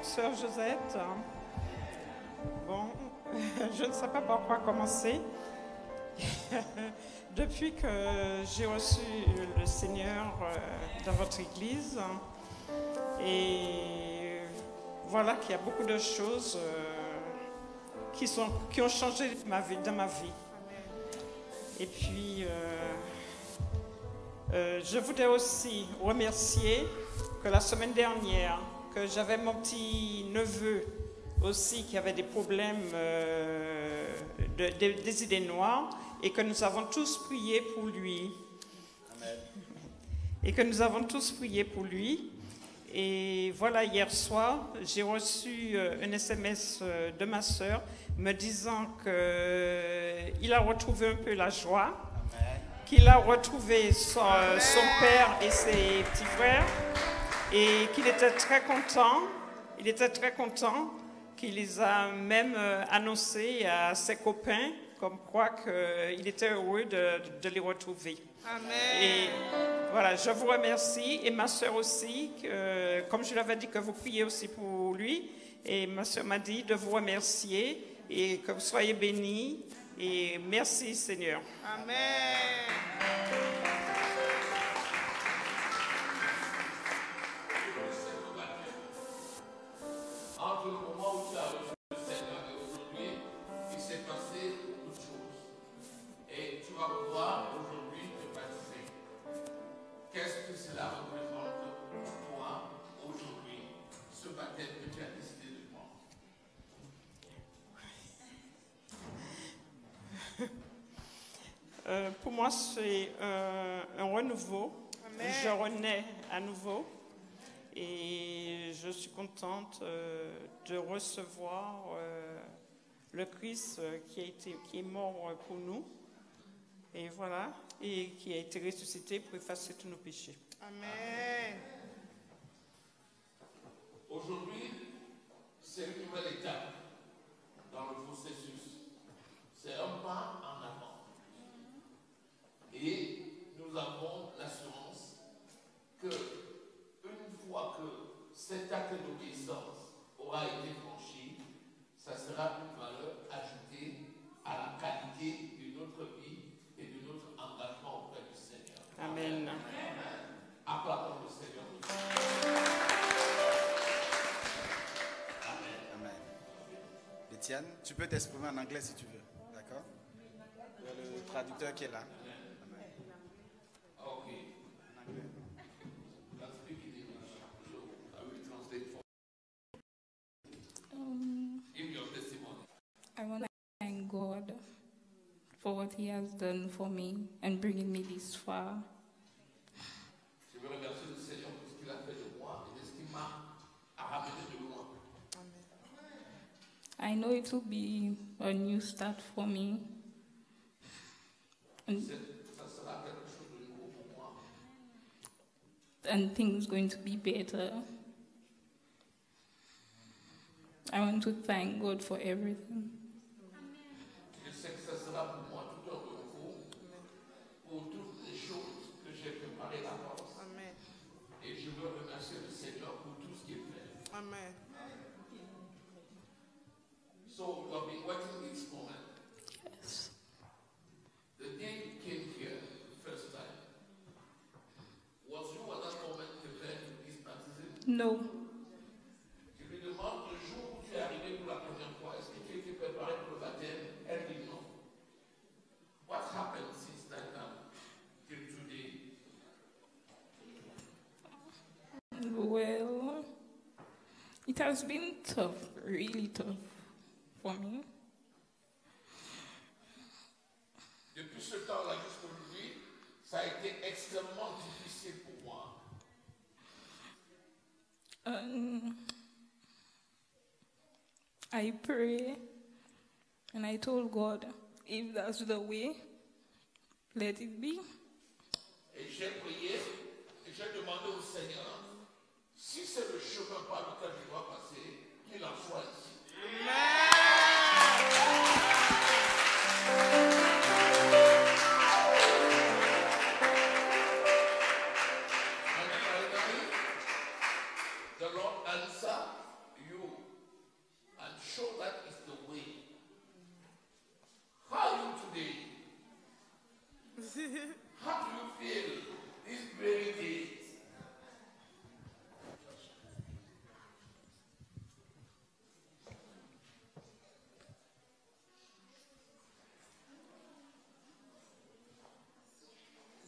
sœur Josette. Bon, je ne sais pas par quoi commencer. Depuis que j'ai reçu le Seigneur dans votre église, et voilà qu'il y a beaucoup de choses qui ont changé dans ma vie. Et puis, je voudrais aussi remercier que la semaine dernière, que j'avais mon petit neveu aussi qui avait des problèmes des idées noires et que nous avons tous prié pour lui. Amen. Et que nous avons tous prié pour lui. Et voilà, hier soir, j'ai reçu un SMS de ma sœur me disant qu'il a retrouvé un peu la joie, qu'il a retrouvé son père et ses petits frères et qu'il était très content. Il était très content qu'il les a même annoncés à ses copains comme quoi qu'il était heureux de les retrouver. Amen. Et voilà, je vous remercie et ma sœur aussi, comme je l'avais dit que vous priez aussi pour lui, et ma sœur m'a dit de vous remercier et que vous soyez bénis et merci Seigneur. Amen. Entre le moment où tu as reçu le Seigneur et aujourd'hui, il s'est passé beaucoup de choses. Et tu vas pouvoir aujourd'hui te baptiser. Qu'est-ce que cela représente pour toi aujourd'hui, ce baptême que tu as décidé de prendre? Pour moi, c'est un renouveau. Amen. Je renais à nouveau. Et je suis contente de recevoir le Christ qui est mort pour nous. Et voilà, et qui a été ressuscité pour effacer tous nos péchés. Amen. Aujourd'hui, c'est une nouvelle étape dans le processus. C'est un pas en avant. Et nous avons l'assurance que une fois que cet acte d'obéissance aura été franchi, ça sera une valeur ajoutée à la qualité de notre vie et de notre engagement auprès du Seigneur. Amen. Acclamons le Seigneur. Amen. Amen. Étienne, tu peux t'exprimer en anglais si tu veux. D'accord? Il y a le traducteur qui est là. I want to thank God for what He has done for me and bringing me this far. Je veux remercier le Seigneur pour ce qu'il a fait de moi et de ce qu'il m'a ramené de loin. I know it will be a new start for me. And things going to be better. I want to thank God for everything. Je sais que ça sera pour moi tout un renouveau pour toutes les choses que j'ai préparées d'avance. Amen. Et je veux remercier le Seigneur pour tout ce qu'il fait. Amen. So you have been waiting this moment. Yes. The day you came here the first time, was you at that moment prepared for this baptism? No. Je lui demande le jour où tu es arrivé pour la première fois, est-ce que tu étais préparé pour le baptême? Elle dit non. What happened since that time till today? Well, it has been tough, really tough for me. Depuis ce temps-là jusqu'aujourd'hui, ça a été extrêmement difficile pour moi. I pray and I told God, if that's the way, let it be. Et j'ai prié et j'ai demandé au Seigneur, si c'est le chemin par lequel je dois passer, qu'il en soit ici. Amen. The Lord answered you How do you feel these very days?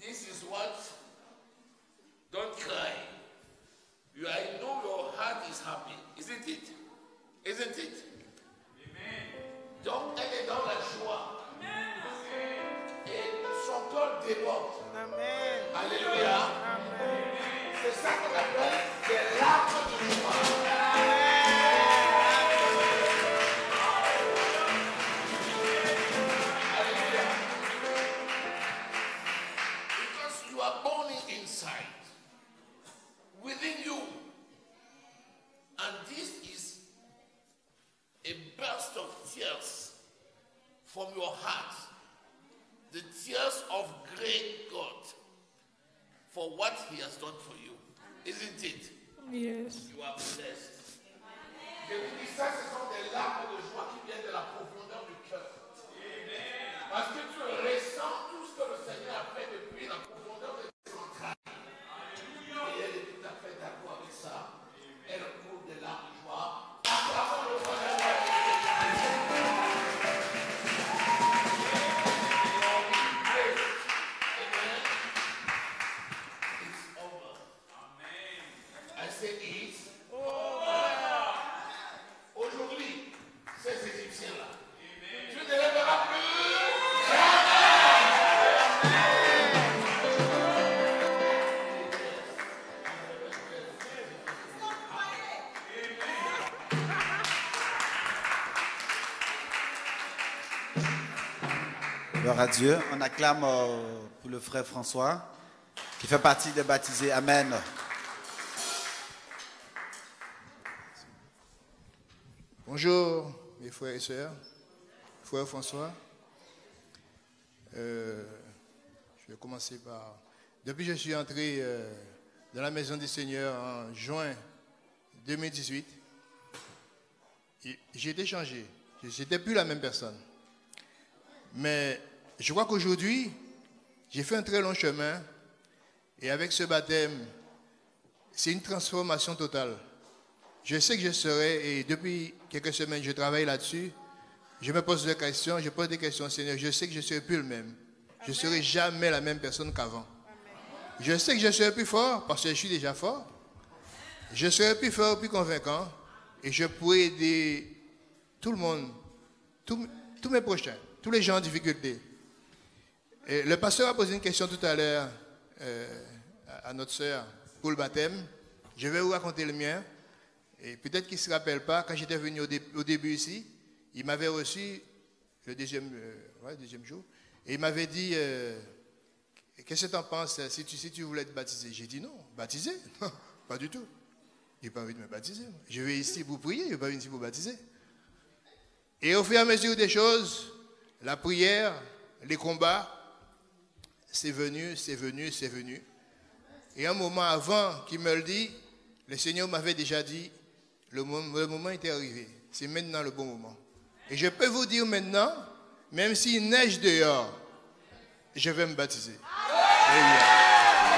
This is what, don't cry. I know your heart is happy, isn't it? Isn't it? Amen. Donc elle est dans la joie. Amen. Et son cœur déborde. Amen. Alléluia. Amen. C'est ça qu'on appelle des larmes de joie. Within you, and this is a burst of tears from your heart, the tears of great God for what He has done for you, isn't it? Yes. You are blessed. Je vous dis ça, ce sont des larmes de joie qui viennent de la profondeur du cœur. Parce que tu ressens tout ce que le Seigneur a fait depuis la profondeur de tes entrailles. Et elle est tout à fait d'accord avec ça. Elle coule des larmes de joie. Acclamons le Seigneur. Amen. It's over. Amen. I say it's over. Aujourd'hui, ces Égyptiens-là, tu ne les verras plus. Gloire à Dieu. On acclame pour le frère François, qui fait partie des baptisés. Amen. Bonjour mes frères et sœurs, frère François. Je vais commencer par... Depuis que je suis entré dans la maison du Seigneur en juin 2018, j'ai été changé. Je n'étais plus la même personne. Mais je crois qu'aujourd'hui, j'ai fait un très long chemin et avec ce baptême, c'est une transformation totale. Je sais que je serai, et depuis quelques semaines, je travaille là-dessus. Je me pose des questions, je pose des questions au Seigneur. Je sais que je ne serai plus le même. Je ne serai jamais la même personne qu'avant. Je sais que je serai plus fort parce que je suis déjà fort. Je serai plus fort, plus convaincant. Et je pourrai aider tout le monde, tous mes prochains, tous les gens en difficulté. Et le pasteur a posé une question tout à l'heure à notre sœur pour le baptême. Je vais vous raconter le mien. Et peut-être qu'il ne se rappelle pas, quand j'étais venu au début ici, il m'avait reçu le deuxième jour, et il m'avait dit, qu'est-ce que tu en penses si tu voulais être baptisé? J'ai dit non, baptisé? Non, pas du tout. Je n'ai pas envie de me baptiser. Je vais ici pour prier, je n'ai pas envie ici pour baptiser. Et au fur et à mesure des choses, la prière, les combats, c'est venu. Et un moment avant qu'il me le dise, le Seigneur m'avait déjà dit, le moment était arrivé. C'est maintenant le bon moment. Et je peux vous dire maintenant, même s'il neige dehors, je vais me baptiser.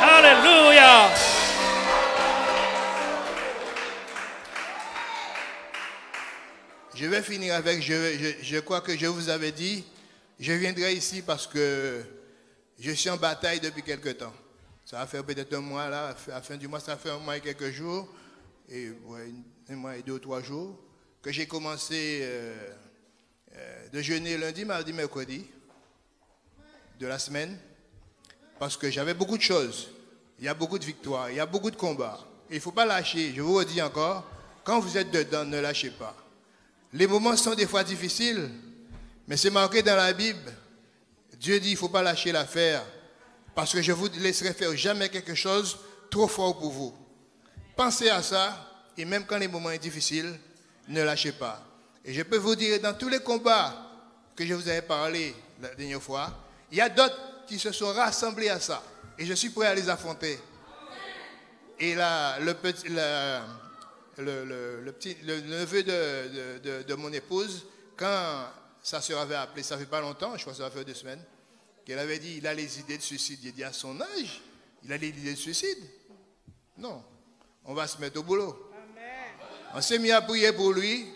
Alléluia. Je vais finir avec, je crois que je vous avais dit, je viendrai ici parce que je suis en bataille depuis quelque temps. Ça va faire peut-être un mois là, à la fin du mois, ça fait un mois et quelques jours, et ouais, un mois et 2 ou 3 jours, que j'ai commencé de jeûner lundi, mardi, mercredi de la semaine, parce que j'avais beaucoup de choses. Il y a beaucoup de victoires, il y a beaucoup de combats. Il ne faut pas lâcher, je vous redis encore, quand vous êtes dedans, ne lâchez pas. Les moments sont des fois difficiles, mais c'est marqué dans la Bible. Dieu dit, il ne faut pas lâcher l'affaire, parce que je ne vous laisserai faire jamais quelque chose trop fort pour vous. Pensez à ça, et même quand les moments sont difficiles, ne lâchez pas. Et je peux vous dire, dans tous les combats que je vous avais parlé la dernière fois, il y a d'autres qui se sont rassemblés à ça. Et je suis prêt à les affronter. Et là, le neveu de mon épouse, quand sa sœur avait appelé, ça fait pas longtemps, je crois que ça va faire 2 semaines, qu'elle avait dit il a les idées de suicide. J'ai dit à son âge, il a les idées de suicide. Non, on va se mettre au boulot. Amen. On s'est mis à prier pour lui,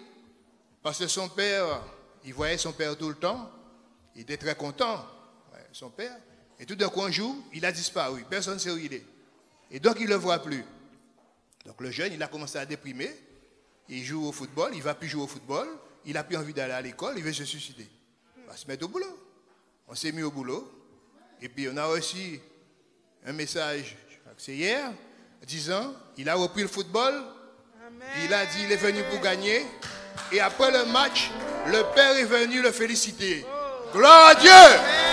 parce que son père, il voyait son père tout le temps, il était très content, son père, et tout d'un coup un jour, il a disparu, personne ne sait où il est. Et donc il ne le voit plus. Donc le jeune, il a commencé à déprimer, il joue au football, il ne va plus jouer au football, il n'a plus envie d'aller à l'école, il veut se suicider. On va se mettre au boulot. On s'est mis au boulot, et puis on a reçu un message, je crois que c'est hier, disant, il a repris le football, amen. Il a dit, il est venu pour gagner, et après le match, le père est venu le féliciter. Oh. Gloire à Dieu! Amen.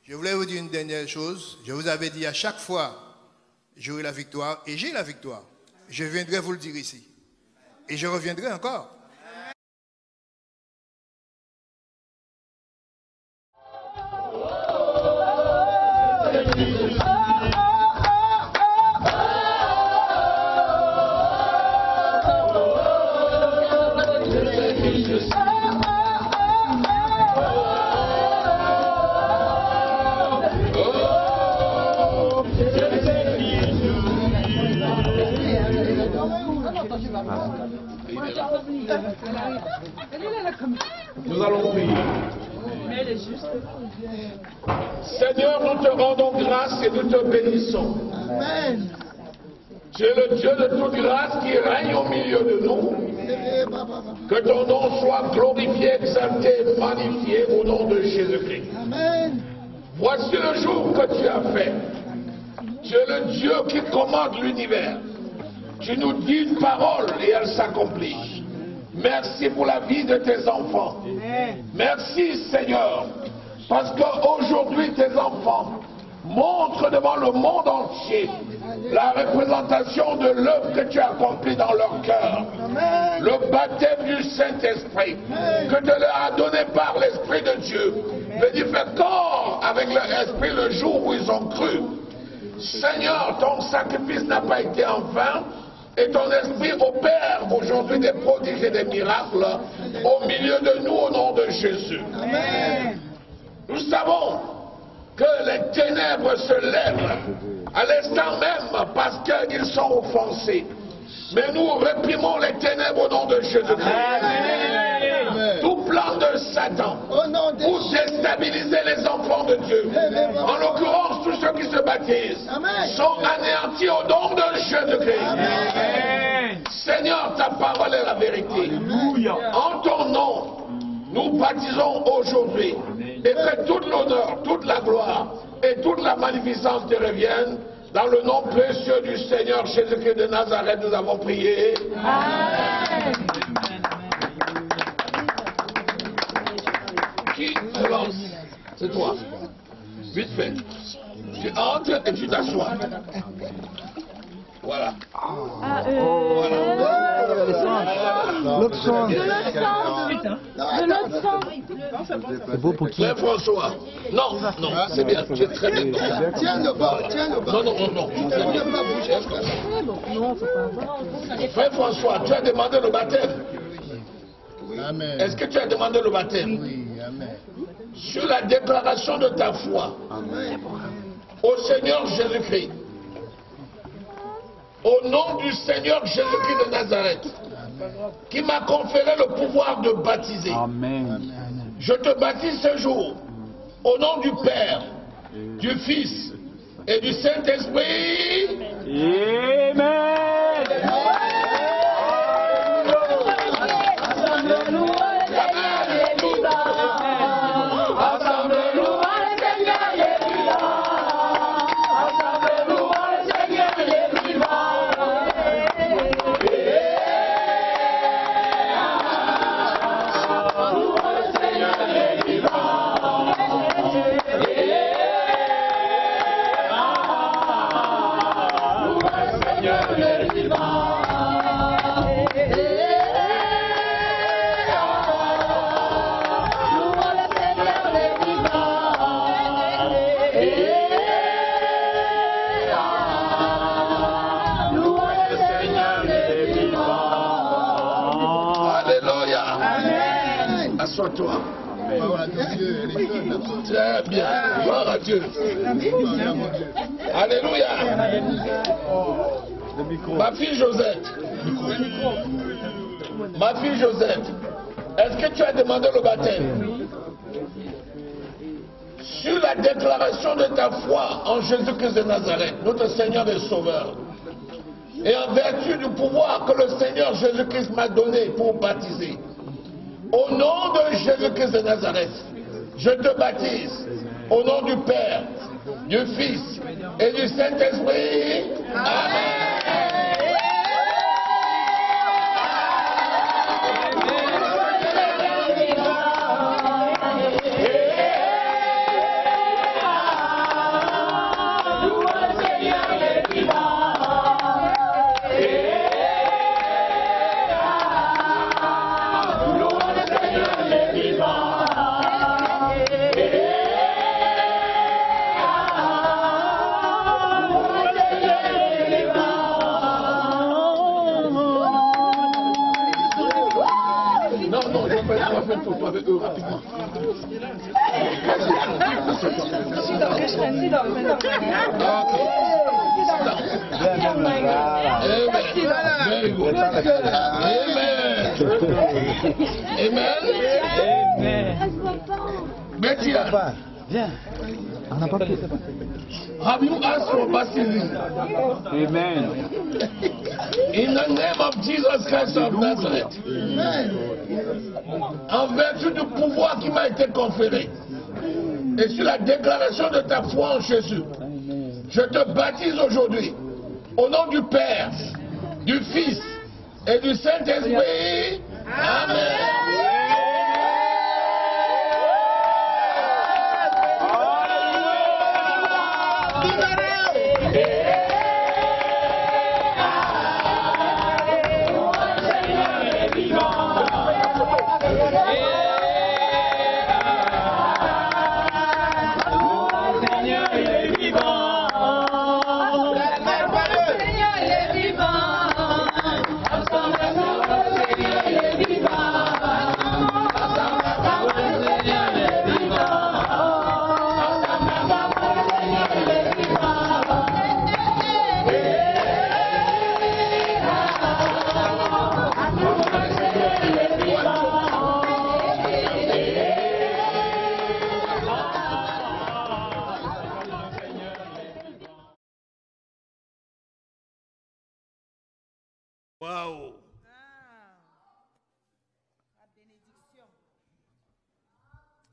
Je voulais vous dire une dernière chose. Je vous avais dit à chaque fois, j'aurai la victoire et j'ai la victoire. Je viendrai vous le dire ici. Et je reviendrai encore. Nous allons prier. Seigneur, nous te rendons grâce et nous te bénissons. Amen. Tu es le Dieu de toute grâce qui règne au milieu de nous. Que ton nom soit glorifié, exalté, magnifié au nom de Jésus-Christ. Amen. Voici le jour que tu as fait. Tu es le Dieu qui commande l'univers. Tu nous dis une parole et elle s'accomplit. Merci pour la vie de tes enfants. Merci Seigneur, parce qu'aujourd'hui tes enfants montrent devant le monde entier la représentation de l'œuvre que tu as accomplie dans leur cœur. Le baptême du Saint-Esprit que tu leur as donné par l'Esprit de Dieu. Venu faire corps avec leur esprit le jour où ils ont cru. Seigneur, ton sacrifice n'a pas été en vain. Et ton esprit opère aujourd'hui des prodiges et des miracles au milieu de nous au nom de Jésus. Amen. Nous savons que les ténèbres se lèvent à l'instant même parce qu'ils sont offensés. Mais nous réprimons les ténèbres au nom de Jésus-Christ. Tout plan de Satan pour déstabiliser les enfants de Dieu, en l'occurrence tous ceux qui se baptisent, sont anéantis au nom de Jésus-Christ. Seigneur, ta parole est la vérité. En ton nom, nous baptisons aujourd'hui et que toute l'honneur, toute la gloire et toute la magnificence te reviennent. Dans le nom précieux du Seigneur Jésus-Christ de Nazareth, nous avons prié. Amen. Qui se lance? C'est toi. Vite fait. Tu entres et tu t'assois. Voilà. L'autre sang. C'est beau pour qui? Frère François. Non, non, c'est bien. Tu es très bien. Tiens le bas, tiens le bas. Non, non, non, non. Frère François, tu as demandé le baptême. Amen. Est-ce que tu as demandé le baptême? Oui, amen. Sur la déclaration de ta foi au Seigneur Jésus-Christ, au nom du Seigneur Jésus-Christ de Nazareth, qui m'a conféré le pouvoir de baptiser. Amen. Je te baptise ce jour au nom du Père, du Fils et du Saint-Esprit. Amen. Assois-toi. Très bien. Gloire à Dieu. Alléluia. Ma fille Josette. Ma fille Josette. Est-ce que tu as demandé le baptême? Sur la déclaration de ta foi en Jésus-Christ de Nazareth, notre Seigneur et Sauveur, et en vertu du pouvoir que le Seigneur Jésus-Christ m'a donné pour baptiser, au nom de Jésus-Christ de Nazareth, je te baptise au nom du Père, du Fils et du Saint-Esprit. Amen. Avec eux rapidement. Amen. Viens. On n'a pas pu. Have you asked for baptism? Amen. In the name of Jesus Christ of Nazareth. En vertu du pouvoir qui m'a été conféré et sur la déclaration de ta foi en Jésus, je te baptise aujourd'hui au nom du Père, du Fils et du Saint-Esprit. Amen.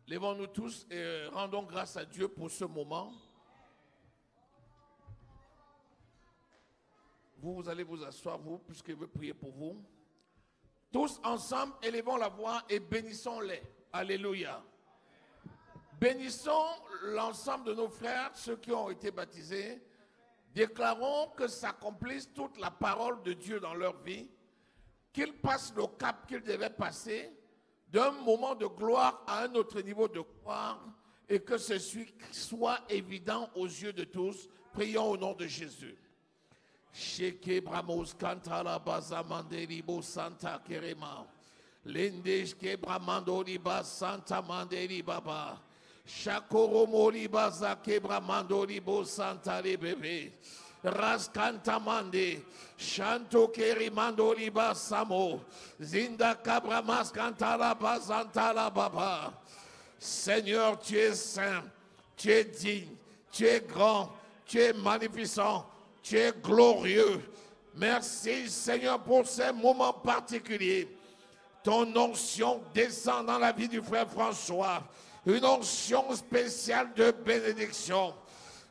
Lèvons-nous tous et rendons grâce à Dieu pour ce moment. Vous allez vous asseoir, vous, puisqu'il veut prier pour vous. Tous ensemble, élevons la voix et bénissons-les. Alléluia. Bénissons l'ensemble de nos frères, ceux qui ont été baptisés. Déclarons que s'accomplisse toute la parole de Dieu dans leur vie, qu'ils passent le cap qu'ils devaient passer, d'un moment de gloire à un autre niveau de gloire, et que ceci soit évident aux yeux de tous. Prions au nom de Jésus. Sheke bramos kantala bazamande ribo santa kerema. Lendesh ke bramando riba santa mande baba. Shakoromo riba za ke bramando ribo santa bebe. Raskanta mande. Shanto kerimando riba samo. Zinda kabramas kantala bazantala baba. Seigneur, tu es saint, tu es digne, tu es grand, tu es magnificent. Tu es glorieux. Merci Seigneur pour ces moments particuliers. Ton onction descend dans la vie du frère François. Une onction spéciale de bénédiction.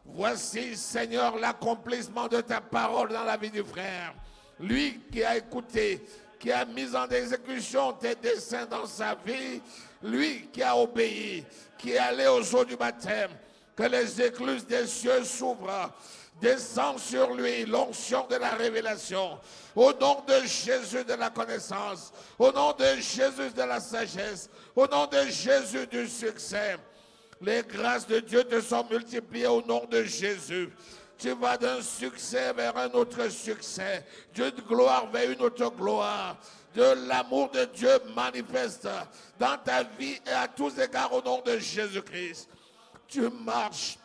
Voici Seigneur l'accomplissement de ta parole dans la vie du frère. Lui qui a écouté, qui a mis en exécution tes desseins dans sa vie. Lui qui a obéi, qui est allé aux eaux du baptême. Que les écluses des cieux s'ouvrent. Descend sur lui l'onction de la révélation. Au nom de Jésus de la connaissance. Au nom de Jésus de la sagesse. Au nom de Jésus du succès. Les grâces de Dieu te sont multipliées au nom de Jésus. Tu vas d'un succès vers un autre succès. D'une gloire vers une autre gloire. De l'amour de Dieu manifeste dans ta vie et à tous égards au nom de Jésus-Christ. Tu marches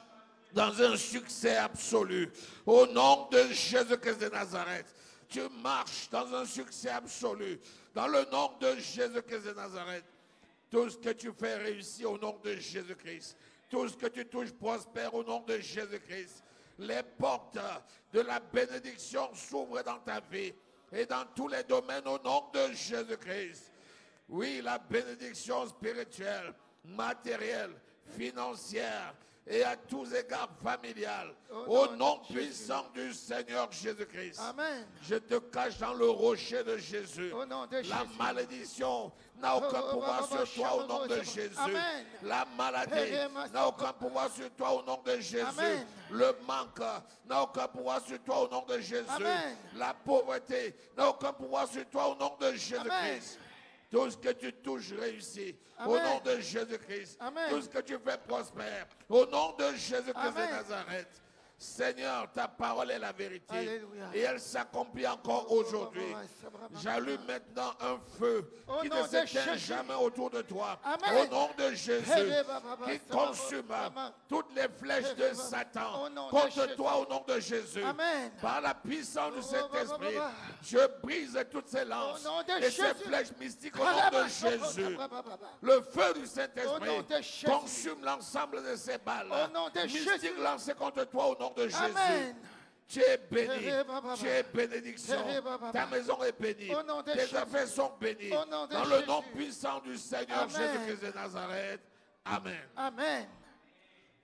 dans un succès absolu. Au nom de Jésus-Christ de Nazareth. Tu marches dans un succès absolu. Dans le nom de Jésus-Christ de Nazareth. Tout ce que tu fais réussir au nom de Jésus-Christ. Tout ce que tu touches prospère au nom de Jésus-Christ. Les portes de la bénédiction s'ouvrent dans ta vie. Et dans tous les domaines au nom de Jésus-Christ. Oui, la bénédiction spirituelle, matérielle, financière, et à tous égards familial. Au nom puissant du Seigneur Jésus-Christ. Amen. Je te cache dans le rocher de Jésus. Au nom de La Jésus. malédiction n'a aucun pouvoir sur toi au nom de Jésus. Amen. La maladie n'a aucun pouvoir sur toi au nom de Jésus. Amen. Le manque n'a aucun pouvoir sur toi au nom de Jésus. Amen. La pauvreté n'a aucun pouvoir sur toi au nom de Jésus-Christ. Tout ce que tu touches réussit. Au nom de Jésus-Christ. Tout ce que tu fais prospère. Au nom de Jésus-Christ de Nazareth. Seigneur, ta parole est la vérité. Alléluia. Et elle s'accomplit encore aujourd'hui. J'allume maintenant un feu qui ne s'éteint jamais autour de toi. Amen. Au nom de Jésus, qui consume toutes les flèches de Satan contre toi au nom de Jésus. Amen. Par la puissance du Saint-Esprit, je brise toutes ces lances et ces flèches mystiques au nom de Jésus. Le feu du Saint-Esprit consume l'ensemble de ces balles mystiques lancées contre toi au nom de Jésus. Amen. Tu es béni, tu es bénédiction, ta maison est bénie, tes affaires sont bénies, dans le nom puissant du Seigneur Jésus-Christ de Nazareth. Amen. Amen.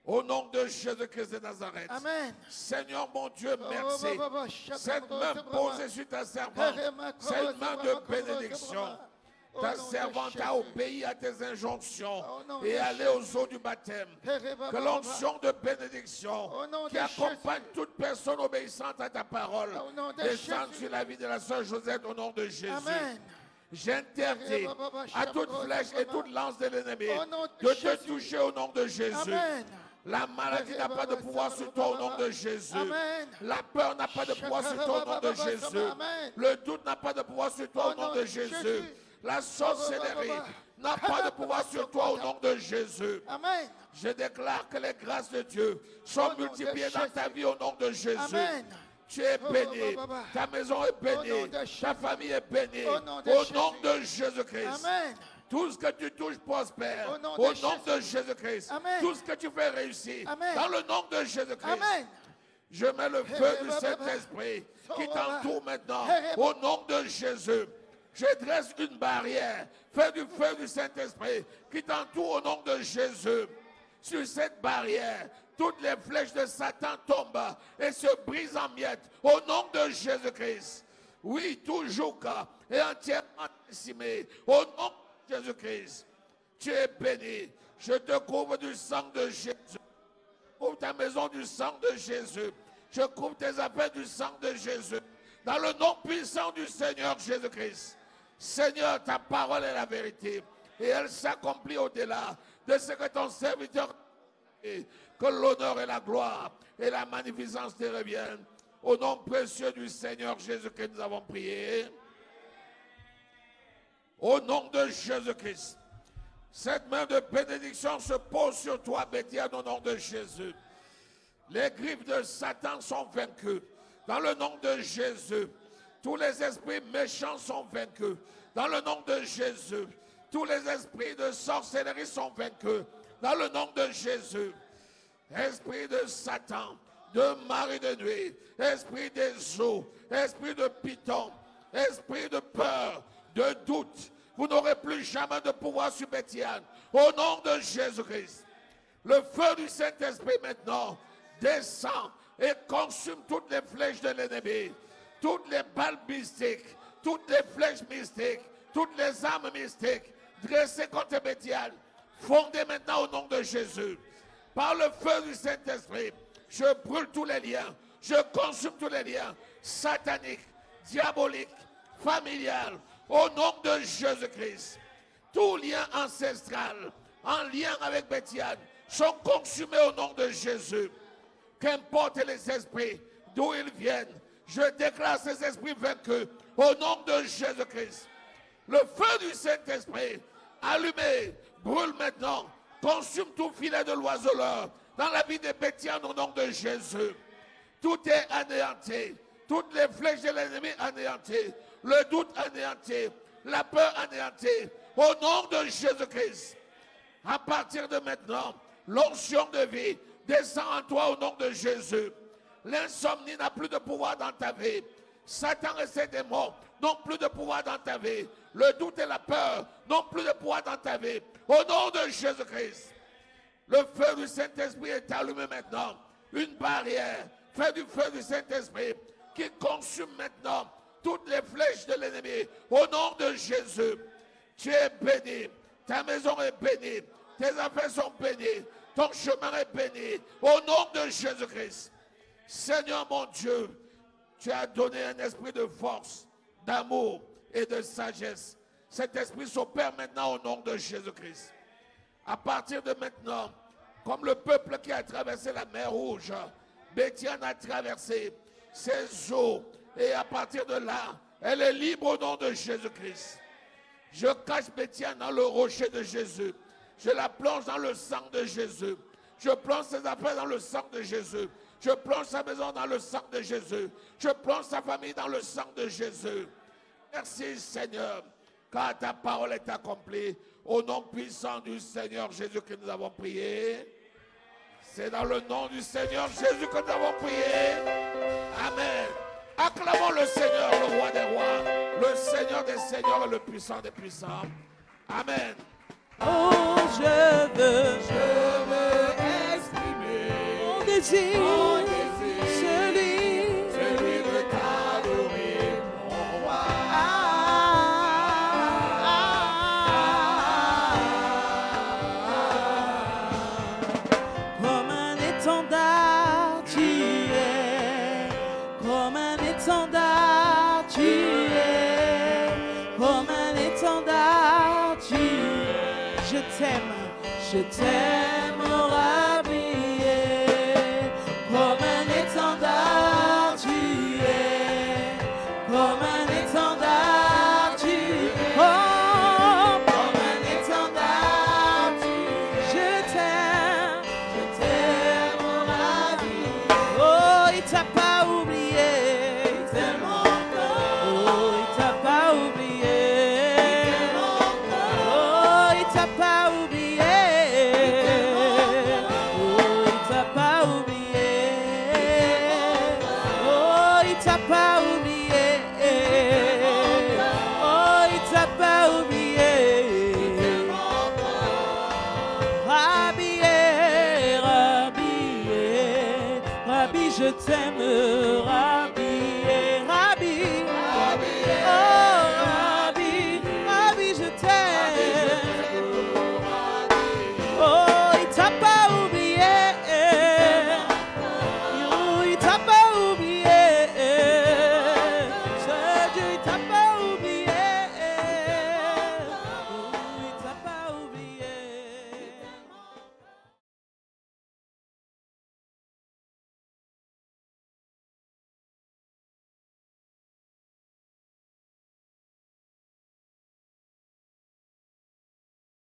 Au nom de Jésus-Christ de Nazareth. Amen. Seigneur mon Dieu, merci. Cette main posée sur ta servante, c'est une main de bénédiction. Ta servante a obéi à tes injonctions et allé aux eaux du baptême. Que l'onction de bénédiction qui accompagne toute personne obéissante à ta parole descende sur la vie de la sœur Josette au nom de Jésus. J'interdis à toute flèche et toute lance de l'ennemi de te toucher au nom de Jésus. La maladie n'a pas de pouvoir sur toi au nom de Jésus. Amen. La peur n'a pas de pouvoir sur toi au nom de Jésus. Amen. Le doute n'a pas de pouvoir sur toi au nom de Jésus. La sorcellerie n'a pas de pouvoir sur toi au nom de Jésus. Amen. Je déclare que les grâces de Dieu sont multipliées dans ta vie au nom de Jésus. Amen. Tu es béni, ta maison est bénie, ta famille est bénie au nom de Jésus-Christ. Amen. Tout ce que tu touches prospère au nom de Jésus-Christ. Tout ce que tu fais réussir dans le nom de Jésus-Christ. Je mets le feu du Saint-Esprit qui t'entoure maintenant au nom de Jésus. Je dresse une barrière. Fais du feu du Saint-Esprit qui t'entoure au nom de Jésus. Sur cette barrière, toutes les flèches de Satan tombent et se brisent en miettes au nom de Jésus-Christ. Oui, tout joug est entièrement décimé au nom de Jésus-Christ. Tu es béni. Je te couvre du sang de Jésus. Je couvre ta maison du sang de Jésus. Je couvre tes affaires du sang de Jésus. Dans le nom puissant du Seigneur Jésus-Christ. Seigneur, ta parole est la vérité. Et elle s'accomplit au-delà de ce que ton serviteur dit. Que l'honneur et la gloire et la magnificence te reviennent. Au nom précieux du Seigneur Jésus que nous avons prié. Au nom de Jésus-Christ. Cette main de bénédiction se pose sur toi, Béthiane, au nom de Jésus. Les griffes de Satan sont vaincues. Dans le nom de Jésus. Tous les esprits méchants sont vaincus. Dans le nom de Jésus. Tous les esprits de sorcellerie sont vaincus. Dans le nom de Jésus. Esprit de Satan, de mari de nuit, esprit des eaux, esprit de python, esprit de peur, de doute. Vous n'aurez plus jamais de pouvoir sur Béthiane. Au nom de Jésus-Christ. Le feu du Saint-Esprit maintenant descend et consume toutes les flèches de l'ennemi, toutes les balles mystiques, toutes les flèches mystiques, toutes les armes mystiques dressées contre Béthiane, fondées maintenant au nom de Jésus. Par le feu du Saint-Esprit, je brûle tous les liens, je consume tous les liens sataniques, diaboliques, familiales, au nom de Jésus-Christ. Tout lien ancestral en lien avec Béthiane sont consumés au nom de Jésus. Qu'importe les esprits, d'où ils viennent, je déclare ces esprits vaincus au nom de Jésus-Christ. Le feu du Saint-Esprit, allumé, brûle maintenant, consume tout filet de l'oiseleur dans la vie de Béthiane au nom de Jésus. Tout est anéanti, toutes les flèches de l'ennemi anéanties, le doute anéanti, la peur anéantie, au nom de Jésus-Christ. À partir de maintenant, l'onction de vie descend en toi au nom de Jésus. L'insomnie n'a plus de pouvoir dans ta vie. Satan et ses démons n'ont plus de pouvoir dans ta vie. Le doute et la peur n'ont plus de pouvoir dans ta vie. Au nom de Jésus-Christ. Le feu du Saint-Esprit est allumé maintenant. Une barrière fait du feu du Saint-Esprit qui consume maintenant toutes les flèches de l'ennemi. Au nom de Jésus. Tu es béni. Ta maison est bénie. Tes affaires sont bénies. Ton chemin est béni. Au nom de Jésus-Christ. Seigneur mon Dieu, tu as donné un esprit de force, d'amour et de sagesse. Cet esprit s'opère maintenant au nom de Jésus-Christ. À partir de maintenant, comme le peuple qui a traversé la mer Rouge, Béthiane a traversé ses eaux. Et à partir de là, elle est libre au nom de Jésus-Christ. Je cache Béthiane dans le rocher de Jésus. Je la plonge dans le sang de Jésus. Je plonge ses affaires dans le sang de Jésus. Je plonge sa maison dans le sang de Jésus. Je plonge sa famille dans le sang de Jésus. Merci Seigneur, car ta parole est accomplie. Au nom puissant du Seigneur Jésus que nous avons prié. C'est dans le nom du Seigneur Jésus que nous avons prié. Amen. Acclamons le Seigneur, le roi des rois, le Seigneur des seigneurs et le puissant des puissants. Amen. Oh, je veux exprimer mon désir, celui de t'adorer, mon roi. Comme un étendard, tu es, comme un étendard, tu es, comme un étendard, tu es. Je t'aime, rhabillé, comme un étendard tu es, comme un étendard tu es, oh, comme un étendard tu es. Je t'aime, rhabillé, oh, il t'a pas oublié, il t'aime encore, oh, il t'a pas oublié, il t'aime encore, oh, il t'a pas oublié. Pas oublié, oh je t'aime, Rabbi.